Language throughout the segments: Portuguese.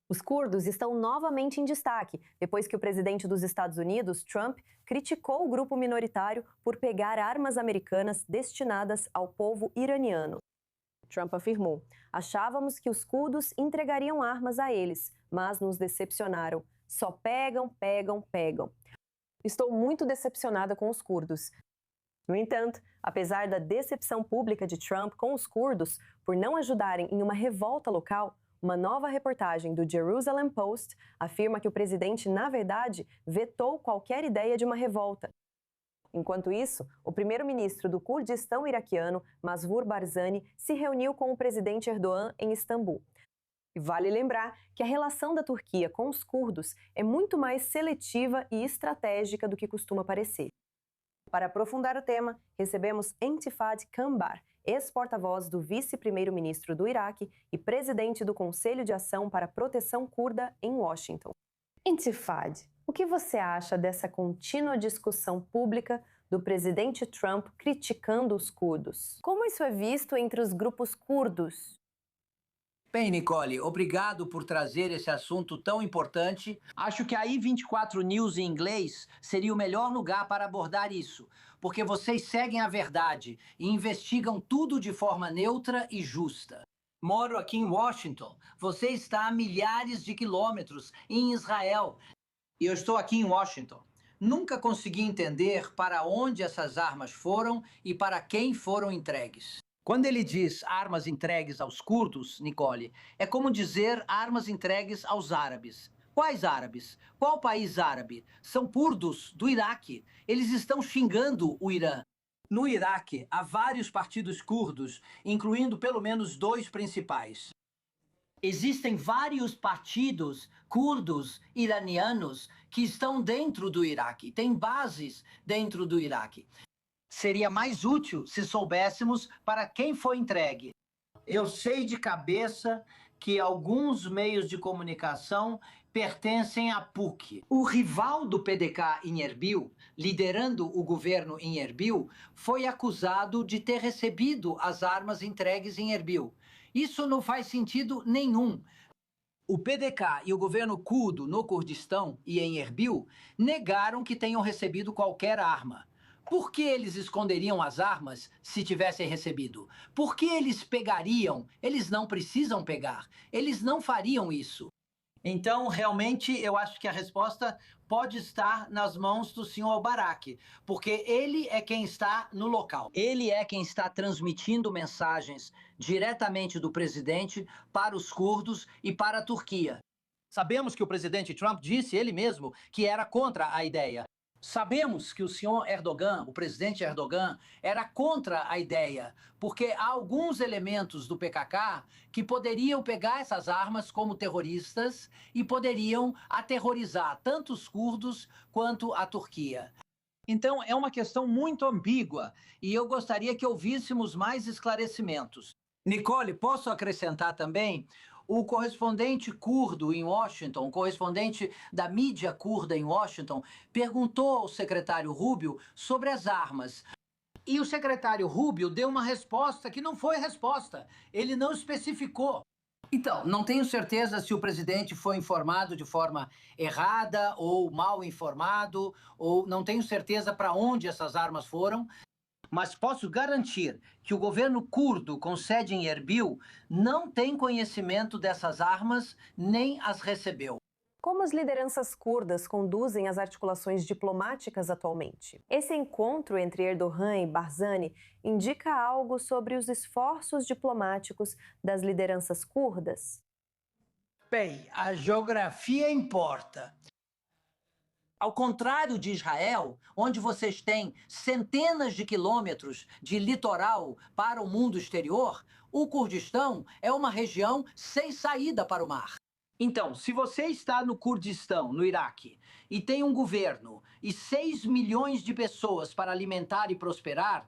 Os curdos estão novamente em destaque, depois que o presidente dos Estados Unidos, Trump, criticou o grupo minoritário por pegar armas americanas destinadas ao povo iraniano. Trump afirmou: "Achávamos que os curdos entregariam armas a eles, mas nos decepcionaram. Só pegam, pegam, pegam. Estou muito decepcionada com os curdos." No entanto, apesar da decepção pública de Trump com os curdos por não ajudarem em uma revolta local, uma nova reportagem do Jerusalem Post afirma que o presidente, na verdade, vetou qualquer ideia de uma revolta. Enquanto isso, o primeiro-ministro do Kurdistão iraquiano, Masroor Barzani, se reuniu com o presidente Erdogan em Istambul. E vale lembrar que a relação da Turquia com os curdos é muito mais seletiva e estratégica do que costuma parecer. Para aprofundar o tema, recebemos Entifad Kambar, ex-porta-voz do vice-primeiro-ministro do Iraque e presidente do Conselho de Ação para a Proteção Curda em Washington. Entifad, o que você acha dessa contínua discussão pública do presidente Trump criticando os curdos? Como isso é visto entre os grupos curdos? Bem, Nicole, obrigado por trazer esse assunto tão importante. Acho que a I24 News em inglês seria o melhor lugar para abordar isso, porque vocês seguem a verdade e investigam tudo de forma neutra e justa. Moro aqui em Washington, você está a milhares de quilômetros em Israel e eu estou aqui em Washington. Nunca consegui entender para onde essas armas foram e para quem foram entregues. Quando ele diz armas entregues aos curdos, Nicole, é como dizer armas entregues aos árabes. Quais árabes? Qual país árabe? São curdos do Iraque. Eles estão xingando o Irã. No Iraque, há vários partidos curdos, incluindo pelo menos 2 principais. Existem vários partidos curdos iranianos que estão dentro do Iraque, têm bases dentro do Iraque. Seria mais útil se soubéssemos para quem foi entregue. Eu sei de cabeça que alguns meios de comunicação pertencem à PUC. O rival do PDK em Erbil, liderando o governo em Erbil, foi acusado de ter recebido as armas entregues em Erbil. Isso não faz sentido nenhum. O PDK e o governo curdo no Kurdistão e em Erbil negaram que tenham recebido qualquer arma. Por que eles esconderiam as armas se tivessem recebido? Por que eles pegariam? Eles não precisam pegar. Eles não fariam isso. Então, realmente, eu acho que a resposta pode estar nas mãos do senhor Barak, porque ele é quem está no local. Ele é quem está transmitindo mensagens diretamente do presidente para os curdos e para a Turquia. Sabemos que o presidente Trump disse ele mesmo que era contra a ideia. Sabemos que o senhor Erdogan, o presidente Erdogan, era contra a ideia, porque há alguns elementos do PKK que poderiam pegar essas armas como terroristas e poderiam aterrorizar tanto os curdos quanto a Turquia. Então, é uma questão muito ambígua e eu gostaria que ouvíssemos mais esclarecimentos. Nicole, posso acrescentar também? O correspondente curdo em Washington, o correspondente da mídia curda em Washington, perguntou ao secretário Rubio sobre as armas. E o secretário Rubio deu uma resposta que não foi resposta. Ele não especificou. Então, não tenho certeza se o presidente foi informado de forma errada ou mal informado, ou não tenho certeza para onde essas armas foram. Mas posso garantir que o governo curdo com sede em Erbil não tem conhecimento dessas armas nem as recebeu. Como as lideranças curdas conduzem as articulações diplomáticas atualmente? Esse encontro entre Erdogan e Barzani indica algo sobre os esforços diplomáticos das lideranças curdas? Bem, a geografia importa. Ao contrário de Israel, onde vocês têm centenas de quilômetros de litoral para o mundo exterior, o Kurdistão é uma região sem saída para o mar. Então, se você está no Kurdistão, no Iraque, e tem um governo e 6 milhões de pessoas para alimentar e prosperar,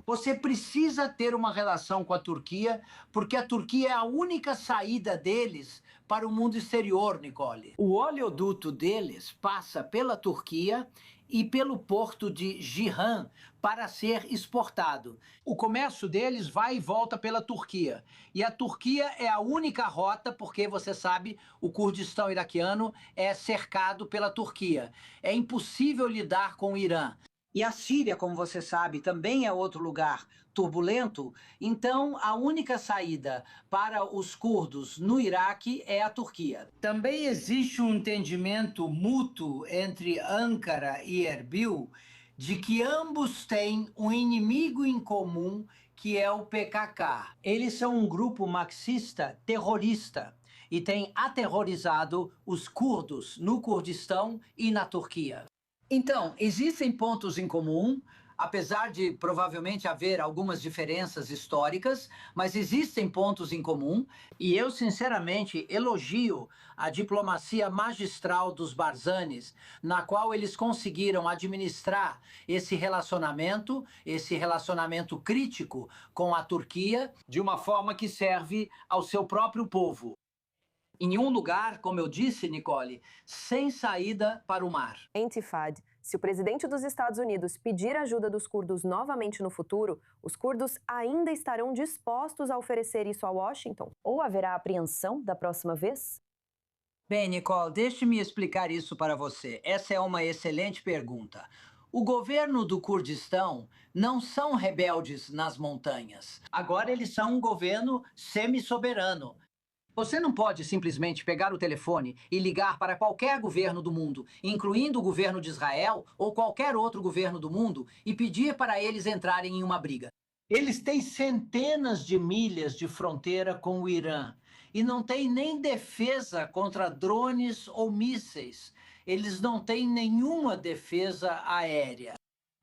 você precisa ter uma relação com a Turquia, porque a Turquia é a única saída deles para o mundo exterior, Nicole. O oleoduto deles passa pela Turquia e pelo porto de Jihan para ser exportado. O comércio deles vai e volta pela Turquia. E a Turquia é a única rota, porque você sabe, o Kurdistão iraquiano é cercado pela Turquia. É impossível lidar com o Irã. E a Síria, como você sabe, também é outro lugar turbulento. Então, a única saída para os curdos no Iraque é a Turquia. Também existe um entendimento mútuo entre Ankara e Erbil de que ambos têm um inimigo em comum, que é o PKK. Eles são um grupo marxista terrorista e têm aterrorizado os curdos no Kurdistão e na Turquia. Então, existem pontos em comum, apesar de provavelmente haver algumas diferenças históricas, mas existem pontos em comum, e eu sinceramente elogio a diplomacia magistral dos Barzanis, na qual eles conseguiram administrar esse relacionamento crítico com a Turquia, de uma forma que serve ao seu próprio povo. Em um lugar, como eu disse, Nicole, sem saída para o mar. Intifad, se o presidente dos Estados Unidos pedir ajuda dos curdos novamente no futuro, os curdos ainda estarão dispostos a oferecer isso a Washington? Ou haverá apreensão da próxima vez? Bem, Nicole, deixe-me explicar isso para você. Essa é uma excelente pergunta. O governo do Kurdistão não são rebeldes nas montanhas. Agora eles são um governo semi-soberano. Você não pode simplesmente pegar o telefone e ligar para qualquer governo do mundo, incluindo o governo de Israel ou qualquer outro governo do mundo, e pedir para eles entrarem em uma briga. Eles têm centenas de milhas de fronteira com o Irã e não têm nem defesa contra drones ou mísseis. Eles não têm nenhuma defesa aérea.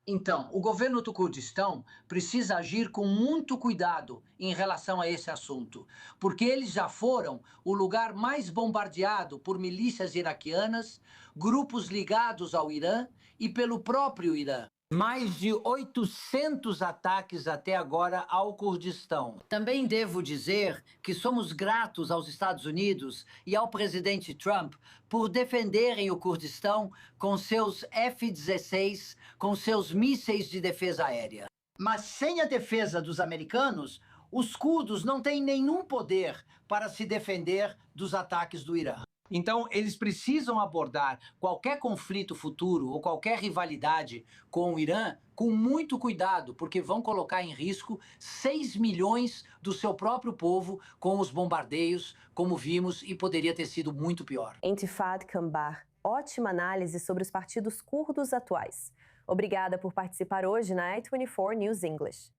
Então, o governo do Kurdistão precisa agir com muito cuidado em relação a esse assunto, porque eles já foram o lugar mais bombardeado por milícias iraquianas, grupos ligados ao Irã e pelo próprio Irã. Mais de 800 ataques até agora ao Kurdistão. Também devo dizer que somos gratos aos Estados Unidos e ao presidente Trump por defenderem o Kurdistão com seus F-16, com seus mísseis de defesa aérea. Mas sem a defesa dos americanos, os curdos não têm nenhum poder para se defender dos ataques do Irã. Então, eles precisam abordar qualquer conflito futuro ou qualquer rivalidade com o Irã com muito cuidado, porque vão colocar em risco 6 milhões do seu próprio povo com os bombardeios, como vimos, e poderia ter sido muito pior. Intifad Kambar, ótima análise sobre os partidos curdos atuais. Obrigada por participar hoje na i24 News English.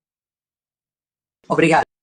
Obrigado.